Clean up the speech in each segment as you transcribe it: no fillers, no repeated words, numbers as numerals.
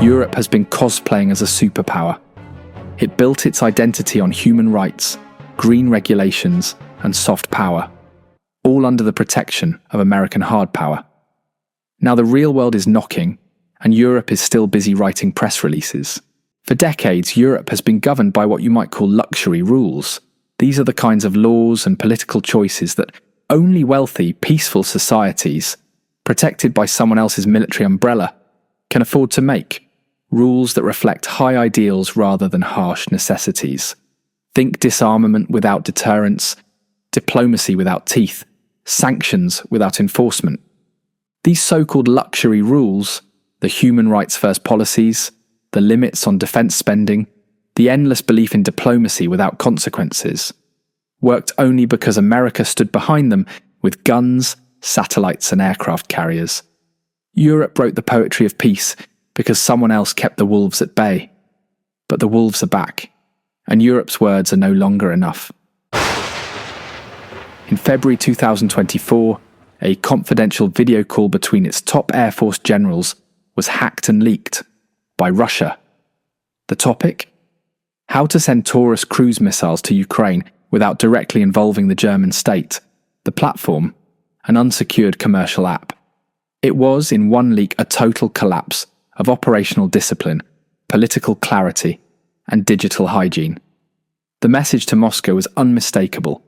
Europe has been cosplaying as a superpower. It built its identity on human rights, green regulations, and soft power, all under the protection of American hard power. Now the real world is knocking, and Europe is still busy writing press releases. For decades, Europe has been governed by what you might call luxury rules. These are the kinds of laws and political choices that only wealthy, peaceful societies, protected by someone else's military umbrella, can afford to make. Rules that reflect high ideals rather than harsh necessities. Think disarmament without deterrence, diplomacy without teeth, sanctions without enforcement. These so-called luxury rules, the human rights first policies, the limits on defense spending, the endless belief in diplomacy without consequences, worked only because America stood behind them with guns, satellites and aircraft carriers. Europe wrote the poetry of peace because someone else kept the wolves at bay. But the wolves are back, and Europe's words are no longer enough. In February 2024, a confidential video call between its top Air Force generals was hacked and leaked by Russia. The topic? How to send Taurus cruise missiles to Ukraine without directly involving the German state. The platform? An unsecured commercial app. It was, in one leak, a total collapse of operational discipline, political clarity, and digital hygiene. The message to Moscow was unmistakable.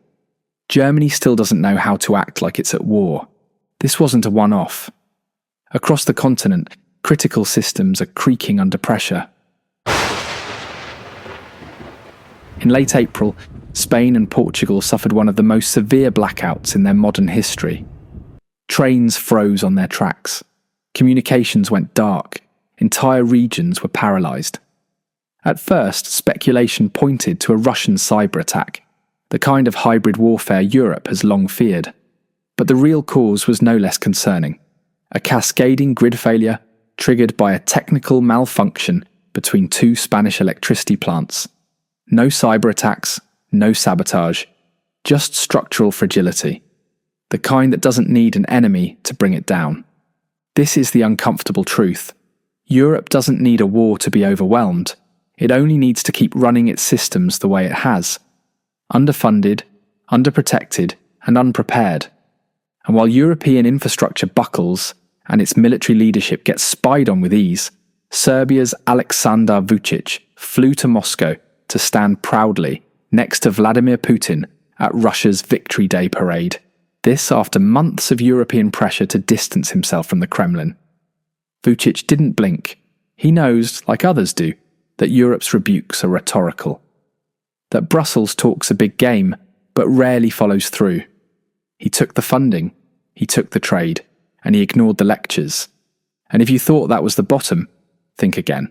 Germany still doesn't know how to act like it's at war. This wasn't a one-off. Across the continent, critical systems are creaking under pressure. In late April, Spain and Portugal suffered one of the most severe blackouts in their modern history. Trains froze on their tracks. Communications went dark. Entire regions were paralysed. At first, speculation pointed to a Russian cyber attack, the kind of hybrid warfare Europe has long feared. But the real cause was no less concerning. A cascading grid failure triggered by a technical malfunction between two Spanish electricity plants. No cyber attacks, no sabotage, just structural fragility. The kind that doesn't need an enemy to bring it down. This is the uncomfortable truth. Europe doesn't need a war to be overwhelmed. It only needs to keep running its systems the way it has. Underfunded, underprotected, and unprepared. And while European infrastructure buckles and its military leadership gets spied on with ease, Serbia's Aleksandar Vučić flew to Moscow to stand proudly next to Vladimir Putin at Russia's Victory Day parade. This after months of European pressure to distance himself from the Kremlin. Vučić didn't blink. He knows, like others do, that Europe's rebukes are rhetorical. That Brussels talks a big game, but rarely follows through. He took the funding, he took the trade, and he ignored the lectures. And if you thought that was the bottom, think again.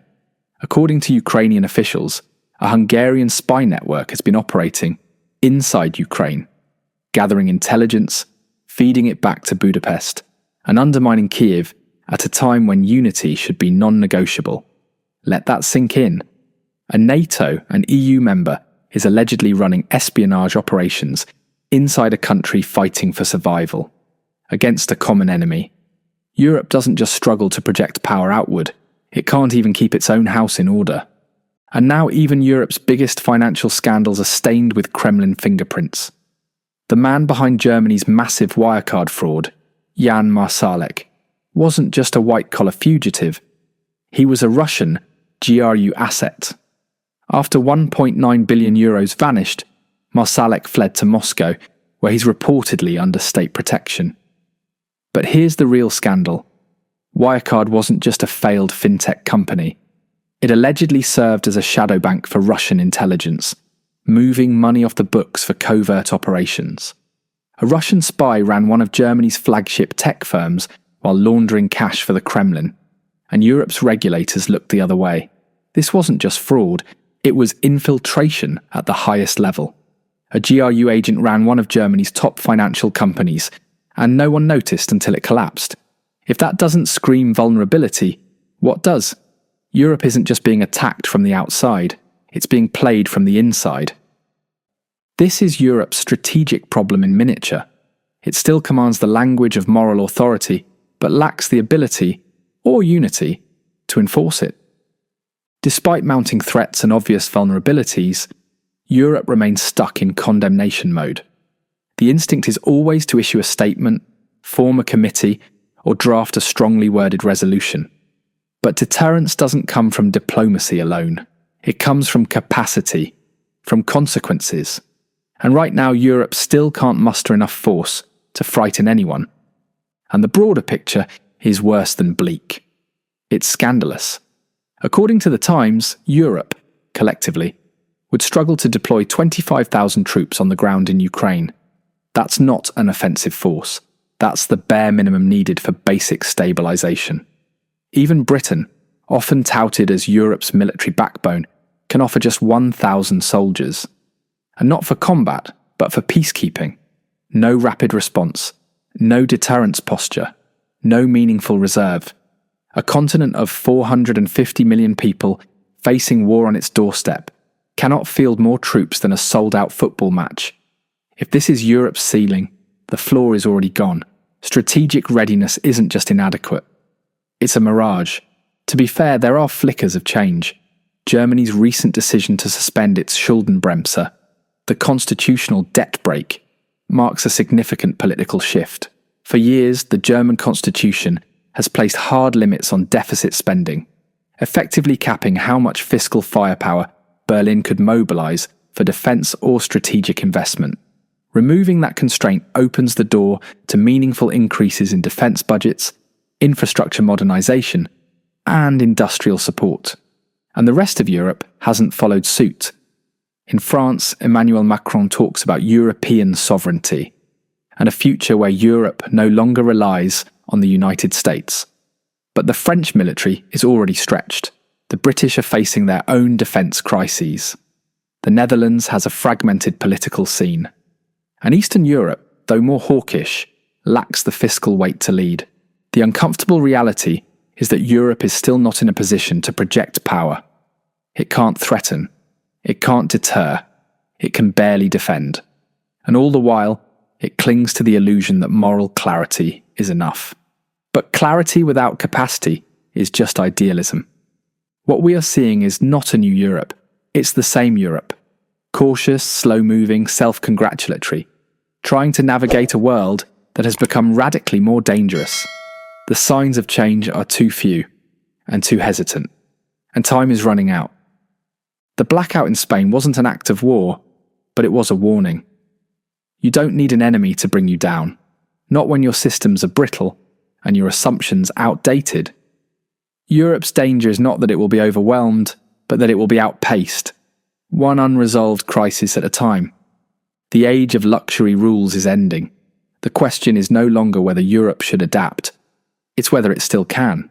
According to Ukrainian officials, a Hungarian spy network has been operating inside Ukraine, gathering intelligence, feeding it back to Budapest, and undermining Kiev at a time when unity should be non-negotiable. Let that sink in. A NATO and EU member is allegedly running espionage operations inside a country fighting for survival, against a common enemy. Europe doesn't just struggle to project power outward, it can't even keep its own house in order. And now even Europe's biggest financial scandals are stained with Kremlin fingerprints. The man behind Germany's massive Wirecard fraud, Jan Marsalek, wasn't just a white-collar fugitive. He was a Russian GRU asset. After 1.9 billion euros vanished, Marsalek fled to Moscow, where he's reportedly under state protection. But here's the real scandal. Wirecard wasn't just a failed fintech company. It allegedly served as a shadow bank for Russian intelligence, moving money off the books for covert operations. A Russian spy ran one of Germany's flagship tech firms while laundering cash for the Kremlin, and Europe's regulators looked the other way. This wasn't just fraud, it was infiltration at the highest level. A GRU agent ran one of Germany's top financial companies, and no one noticed until it collapsed. If that doesn't scream vulnerability, what does? Europe isn't just being attacked from the outside, it's being played from the inside. This is Europe's strategic problem in miniature. It still commands the language of moral authority, but lacks the ability, or unity, to enforce it. Despite mounting threats and obvious vulnerabilities, Europe remains stuck in condemnation mode. The instinct is always to issue a statement, form a committee, or draft a strongly worded resolution. But deterrence doesn't come from diplomacy alone. It comes from capacity, from consequences. And right now, Europe still can't muster enough force to frighten anyone. And the broader picture is worse than bleak. It's scandalous. According to the Times, Europe, collectively, would struggle to deploy 25,000 troops on the ground in Ukraine. That's not an offensive force. That's the bare minimum needed for basic stabilization. Even Britain, often touted as Europe's military backbone, can offer just 1,000 soldiers. And not for combat, but for peacekeeping. No rapid response, no deterrence posture, no meaningful reserve. A continent of 450 million people facing war on its doorstep cannot field more troops than a sold-out football match. If this is Europe's ceiling, the floor is already gone. Strategic readiness isn't just inadequate. It's a mirage. To be fair, there are flickers of change. Germany's recent decision to suspend its Schuldenbremse, the constitutional debt brake, marks a significant political shift. For years, the German constitution has placed hard limits on deficit spending, effectively capping how much fiscal firepower Berlin could mobilize for defense or strategic investment. Removing that constraint opens the door to meaningful increases in defense budgets, infrastructure modernization, and industrial support. And the rest of Europe hasn't followed suit. In France, Emmanuel Macron talks about European sovereignty and a future where Europe no longer relies on the United States. But the French military is already stretched. The British are facing their own defence crises. The Netherlands has a fragmented political scene. And Eastern Europe, though more hawkish, lacks the fiscal weight to lead. The uncomfortable reality is that Europe is still not in a position to project power. It can't threaten. It can't deter. It can barely defend. And all the while, it clings to the illusion that moral clarity is enough. But clarity without capacity is just idealism. What we are seeing is not a new Europe. It's the same Europe. Cautious, slow-moving, self-congratulatory, trying to navigate a world that has become radically more dangerous. The signs of change are too few and too hesitant, and time is running out. The blackout in Spain wasn't an act of war, but it was a warning. You don't need an enemy to bring you down, not when your systems are brittle and your assumptions outdated. Europe's danger is not that it will be overwhelmed, but that it will be outpaced, one unresolved crisis at a time. The age of luxury rules is ending. The question is no longer whether Europe should adapt, it's whether it still can.